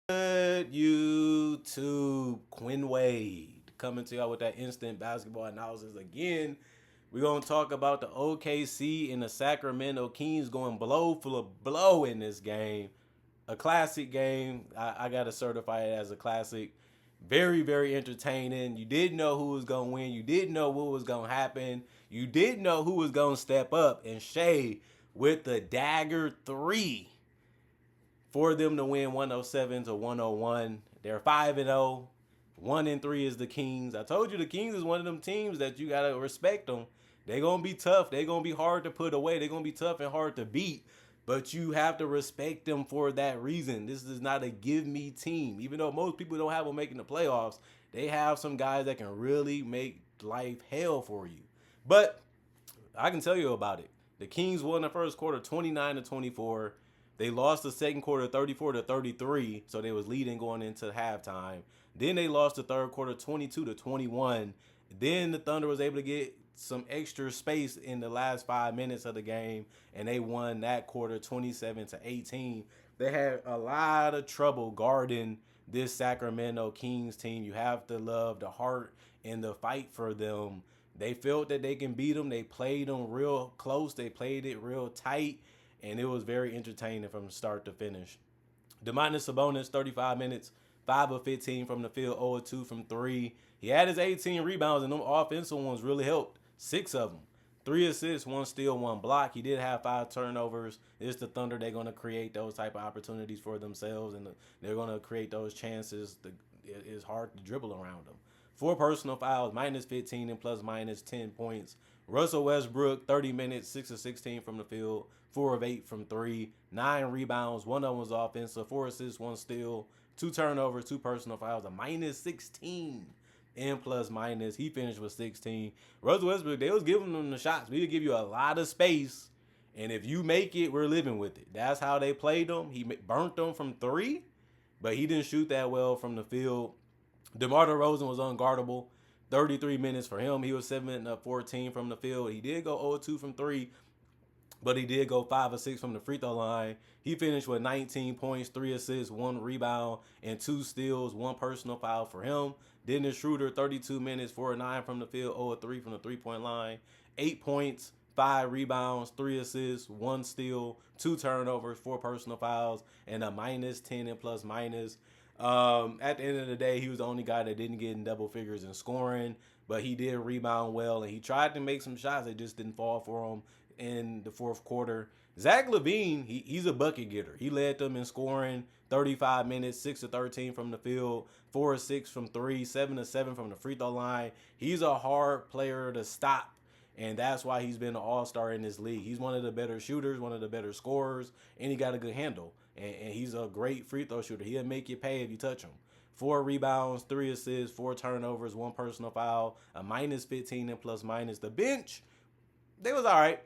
Good YouTube, Quinn Wade coming to y'all with that instant basketball analysis again. We're gonna talk about the OKC and the Sacramento Kings going blow for blow in this game. A classic game. I gotta certify it as a classic. Very, very entertaining. You didn't know who was gonna win. You didn't know what was gonna happen. You didn't know who was gonna step up. And Shea with the dagger three for them to win 107 to 101. They're 5-0. 1-3 is the Kings. I told you the Kings is one of them teams that you gotta respect them. They're gonna be tough. They're gonna be hard to put away. They're gonna be tough and hard to beat. But you have to respect them for that reason. This is not a give me team. Even though most people don't have them making the playoffs, they have some guys that can really make life hell for you. But I can tell you about it. The Kings won the first quarter 29 to 24. They lost the second quarter 34 to 33, so they was leading going into halftime. Then they lost the third quarter 22 to 21. Then the Thunder was able to get some extra space in the last 5 minutes of the game, and they won that quarter 27 to 18. They had a lot of trouble guarding this Sacramento Kings team. You have to love the heart and the fight for them. They felt that they can beat them. They played them real close. They played it real tight, and it was very entertaining from start to finish. Domantas Sabonis, 35 minutes, 5 of 15 from the field, 0 of 2 from 3. He had his 18 rebounds, and them offensive ones really helped. 6 of them. 3 assists, 1 steal, 1 block. He did have 5 turnovers. It's the Thunder. They're going to create those type of opportunities for themselves, and they're going to create those chances. It's hard to dribble around them. 4 personal fouls, minus 15 and plus minus 10 points. Russell Westbrook, 30 minutes, 6 of 16 from the field, 4 of 8 from 3, 9 rebounds, 1 of them was offensive, 4 assists, 1 steal, 2 turnovers, 2 personal fouls, a minus 16 and plus minus. He finished with 16. Russell Westbrook, they was giving them the shots. We would give you a lot of space, and if you make it, we're living with it. That's how they played them. He burnt them from 3, but he didn't shoot that well from the field. DeMar DeRozan was unguardable. 33 minutes for him. He was 7 of 14 from the field. He did go 0 2 from 3, but he did go 5 of 6 from the free throw line. He finished with 19 points, 3 assists, 1 rebound, and 2 steals, 1 personal foul for him. Dennis Schroeder, 32 minutes, 4 of 9 from the field, 0 of 3 from the three-point line. 8 points, 5 rebounds, 3 assists, 1 steal, 2 turnovers, 4 personal fouls, and a minus 10 and plus minus. At the end of the day, he was the only guy that didn't get in double figures in scoring, but he did rebound well, and he tried to make some shots that just didn't fall for him in the fourth quarter. Zach LaVine, he's a bucket getter. He led them in scoring, 35 minutes, 6 of 13 from the field, 4 of 6 from 3, 7 of 7 from the free throw line. He's a hard player to stop, and that's why he's been an all-star in this league. He's one of the better shooters, one of the better scorers, and he got a good handle. And he's a great free throw shooter. He'll make you pay if you touch him. 4 rebounds, 3 assists, 4 turnovers, 1 personal foul, a minus 15 and plus minus. The bench, they was all right.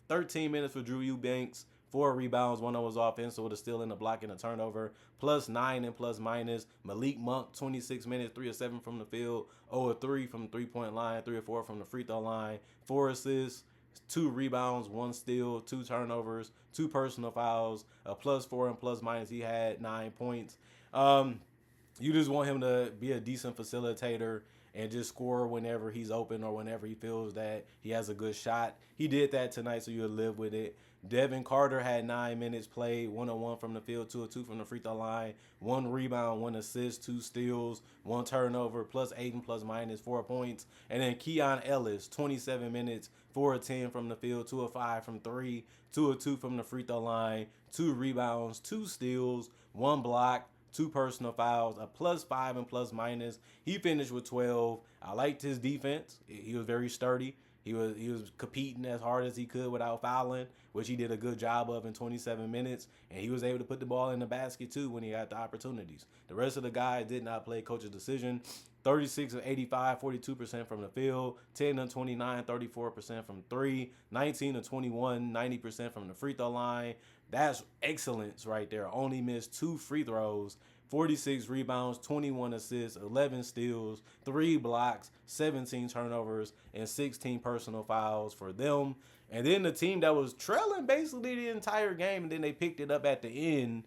13 minutes for Drew Eubanks, 4 rebounds, 1 was offensive with a steal and a block and a turnover, plus 9 and plus minus. Malik Monk, 26 minutes, 3 of 7 from the field, 0 of 3 from the three-point line, 3 of 4 from the free throw line, 4 assists, 2 rebounds, 1 steal, 2 turnovers, 2 personal fouls, a plus 4 and plus minus. He had 9 points. You just want him to be a decent facilitator and just score whenever he's open or whenever he feels that he has a good shot. He did that tonight, so you'll live with it. Devin Carter had 9 minutes played, 1 of 1 from the field, 2 of 2 from the free throw line, 1 rebound, 1 assist, 2 steals, 1 turnover, plus 8 and plus minus 4 points. And then Keon Ellis, 27 minutes, 4 of 10 from the field, 2 of 5 from 3, 2 of 2 from the free throw line, 2 rebounds, 2 steals, 1 block, 2 personal fouls, a plus 5 and plus minus. He finished with 12. I liked his defense. He was very sturdy. He was competing as hard as he could without fouling, which he did a good job of in 27 minutes. And he was able to put the ball in the basket, too, when he had the opportunities. The rest of the guys did not play coach's decision. 36 of 85, 42% from the field, 10 of 29, 34% from 3, 19 of 21, 90% from the free throw line. That's excellence right there. Only missed 2 free throws, 46 rebounds, 21 assists, 11 steals, 3 blocks, 17 turnovers, and 16 personal fouls for them. And then the team that was trailing basically the entire game, and then they picked it up at the end.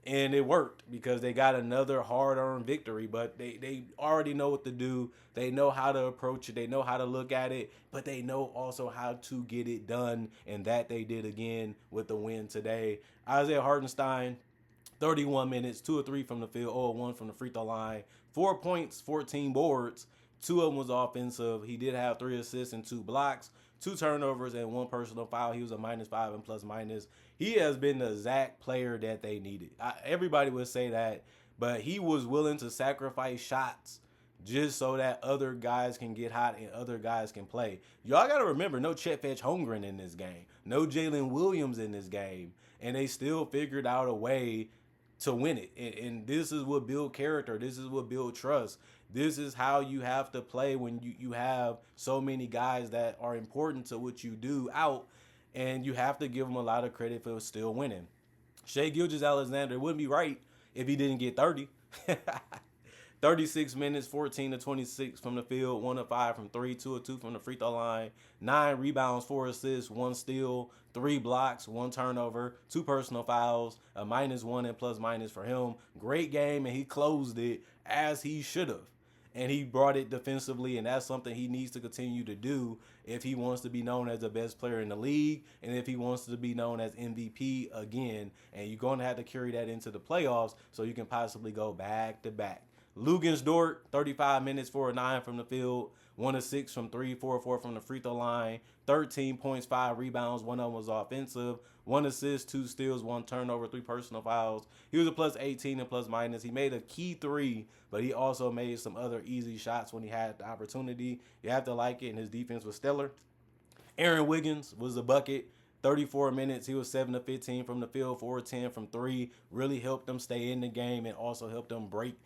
And it worked because they got another hard-earned victory. But they already know what to do. They know how to approach it. They know how to look at it. But they know also how to get it done. And that they did again with the win today. Isaiah Hartenstein, 31 minutes, 2 or 3 from the field, 0 1 from the free throw line, 4 points, 14 boards. Two of them was offensive. He did have 3 assists and 2 blocks, 2 turnovers, and 1 personal foul. He was a -5 and plus minus. He has been the exact player that they needed. Everybody would say that, but he was willing to sacrifice shots just so that other guys can get hot and other guys can play. Y'all got to remember, no Chet Fetch Holmgren in this game, no Jalen Williams in this game, and they still figured out a way to win it. And this is what build character. This is what build trust. This is how you have to play when you have so many guys that are important to what you do out, and you have to give them a lot of credit for still winning. Shai Gilgeous-Alexander, it wouldn't be right if he didn't get 30. 36 minutes, 14 to 26 from the field, 1 of 5 from 3, 2 of 2 from the free throw line, 9 rebounds, 4 assists, 1 steal, 3 blocks, 1 turnover, 2 personal fouls, a -1 and plus minus for him. Great game, and he closed it as he should have. And he brought it defensively, and that's something he needs to continue to do if he wants to be known as the best player in the league and if he wants to be known as MVP again. And you're going to have to carry that into the playoffs so you can possibly go back to back. Lugens Dort, 35 minutes, 4 of 9 from the field, 1 of 6 from 3, 4 of 4 from the free throw line, 13 points, 5 rebounds, 1 of them was offensive, 1 assist, 2 steals, 1 turnover, 3 personal fouls. He was a plus 18 and plus minus. He made a key 3, but he also made some other easy shots when he had the opportunity. You have to like it, and his defense was stellar. Aaron Wiggins was a bucket. 34 minutes. He was 7 of 15 from the field, 4 of 10 from 3. Really helped them stay in the game and also helped them break,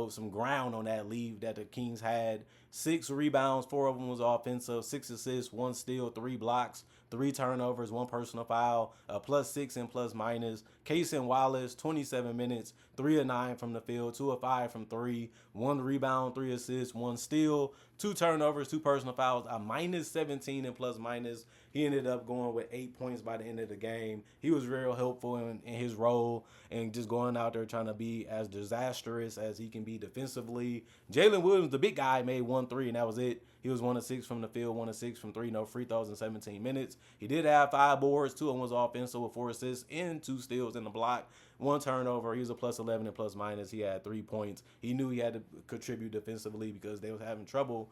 some ground on that lead that the Kings had. 6 rebounds, 4 of them was offensive, 6 assists, 1 steal, 3 blocks, 3 turnovers, 1 personal foul, a +6 and plus minus. Cason Wallace, 27 minutes, 3 of 9 from the field, 2 of 5 from 3, 1 rebound, 3 assists, 1 steal, 2 turnovers, 2 personal fouls, a -17 and plus minus. He ended up going with 8 points by the end of the game. He was real helpful in his role and just going out there trying to be as disastrous as he can be defensively. Jalen Williams, the big guy, made 1 3, and that was it. He was 1 of 6 from the field, 1 of 6 from 3, no free throws in 17 minutes. He did have 5 boards, 2 of them was offensive with 4 assists and 2 steals in the block, 1 turnover. He was a +11 and plus minus. He had 3 points. He knew he had to contribute defensively because they was having trouble,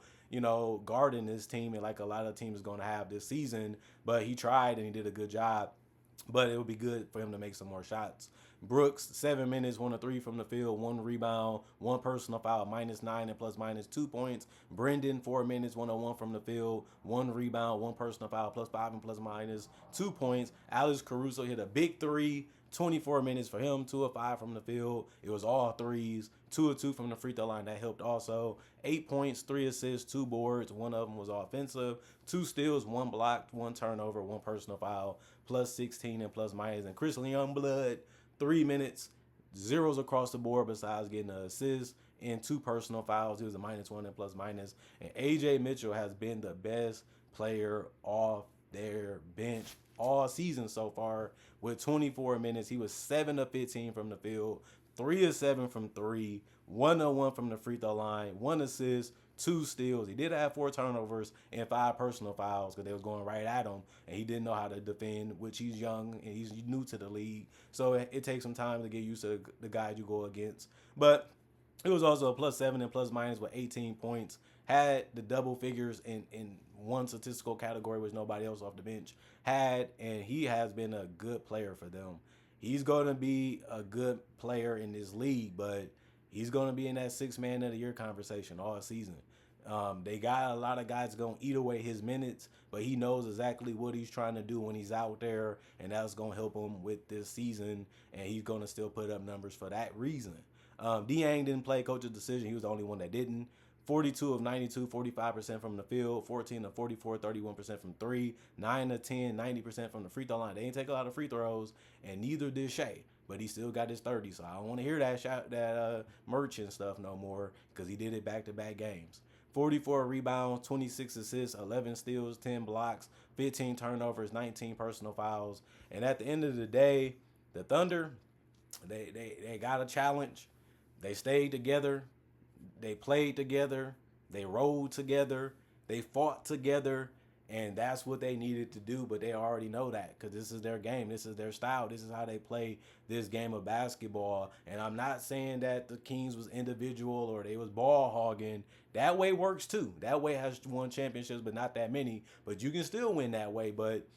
guarding his team, and like a lot of teams going to have this season. But he tried and he did a good job. But it would be good for him to make some more shots. Brooks, 7 minutes, 1 of 3 from the field, 1 rebound, 1 personal foul, -9 and plus minus 2 points. Brendan, 4 minutes, 1 of 1 from the field, 1 rebound, 1 personal foul, +5 and plus minus 2 points. Alex Caruso hit a big 3. 24 minutes for him, 2 of 5 from the field. It was all threes, 2 of 2 from the free throw line. That helped also. 8 points, 3 assists, 2 boards. 1 of them was offensive. 2 steals, 1 blocked, 1 turnover, 1 personal foul, +16 and plus minus. And Chris Youngblood, 3 minutes, zeros across the board besides getting an assist and 2 personal fouls. He was a -1 and plus minus. And AJ Mitchell has been the best player off their bench all season so far with 24 minutes. He was 7 of 15 from the field, 3 of 7 from 3, 1 of 1 from the free throw line, 1 assist, 2 steals. He did have 4 turnovers and 5 personal fouls because they was going right at him, and he didn't know how to defend, which he's young and he's new to the league. So it takes some time to get used to the guys you go against. But it was also a +7 and plus minus with 18 points. Had the double figures in one statistical category, which nobody else off the bench had, and he has been a good player for them. He's going to be a good player in this league, but he's going to be in that 6 man of the year conversation all season. They got a lot of guys going to eat away his minutes, but he knows exactly what he's trying to do when he's out there, and that's going to help him with this season, and he's going to still put up numbers for that reason. Dieng didn't play coach's decision. He was the only one that didn't. 42 of 92, 45% from the field, 14 of 44, 31% from 3, 9 of 10, 90% from the free throw line. They ain't take a lot of free throws, and neither did Shai, but he still got his 30, so I don't want to hear that merchant stuff no more because he did it back-to-back games. 44 rebounds, 26 assists, 11 steals, 10 blocks, 15 turnovers, 19 personal fouls. And at the end of the day, the Thunder, They got a challenge. They stayed together. They played together. They rode together. They fought together. And that's what they needed to do, but they already know that because this is their game. This is their style. This is how they play this game of basketball. And I'm not saying that the Kings was individual or they was ball hogging. That way works too. That way has won championships, but not that many. But you can still win that way. But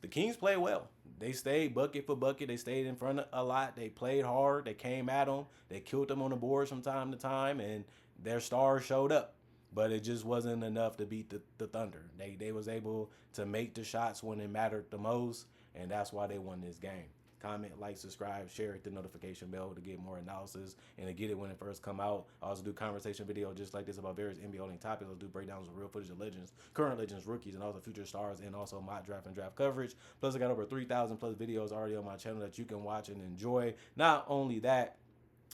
the Kings played well. They stayed bucket for bucket. They stayed in front a lot. They played hard. They came at them. They killed them on the boards from time to time, and their stars showed up. But it just wasn't enough to beat the Thunder. They was able to make the shots when it mattered the most, and that's why they won this game. Comment, like, subscribe, share, hit the notification bell to get more analysis and to get it when it first come out. I also do conversation videos just like this about various NBA only topics. I'll do breakdowns of real footage of legends, current legends, rookies, and also future stars, and also mock draft and draft coverage. Plus, I got over 3,000 plus videos already on my channel that you can watch and enjoy. Not only that,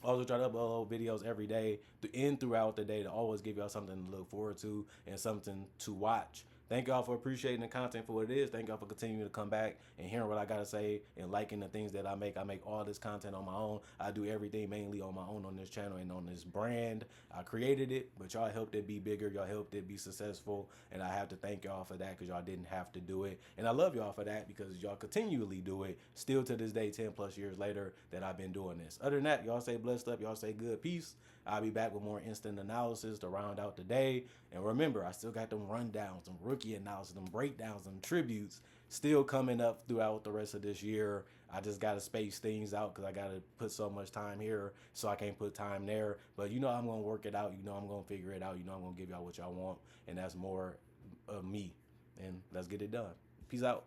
I also try to upload videos every day and throughout the day to always give y'all something to look forward to and something to watch. Thank y'all for appreciating the content for what it is. Thank y'all for continuing to come back and hearing what I got to say and liking the things that I make. I make all this content on my own. I do everything mainly on my own on this channel and on this brand. I created it, but y'all helped it be bigger. Y'all helped it be successful. And I have to thank y'all for that because y'all didn't have to do it. And I love y'all for that because y'all continually do it. Still to this day, 10 plus years later that I've been doing this. Other than that, y'all stay blessed up. Y'all stay good. Peace. I'll be back with more instant analysis to round out the day. And remember, I still got them rundowns, them rookie analysis, them breakdowns, them tributes still coming up throughout the rest of this year. I just got to space things out because I got to put so much time here, so I can't put time there. But you know I'm going to work it out. You know I'm going to figure it out. You know I'm going to give y'all what y'all want. And that's more of me. And let's get it done. Peace out.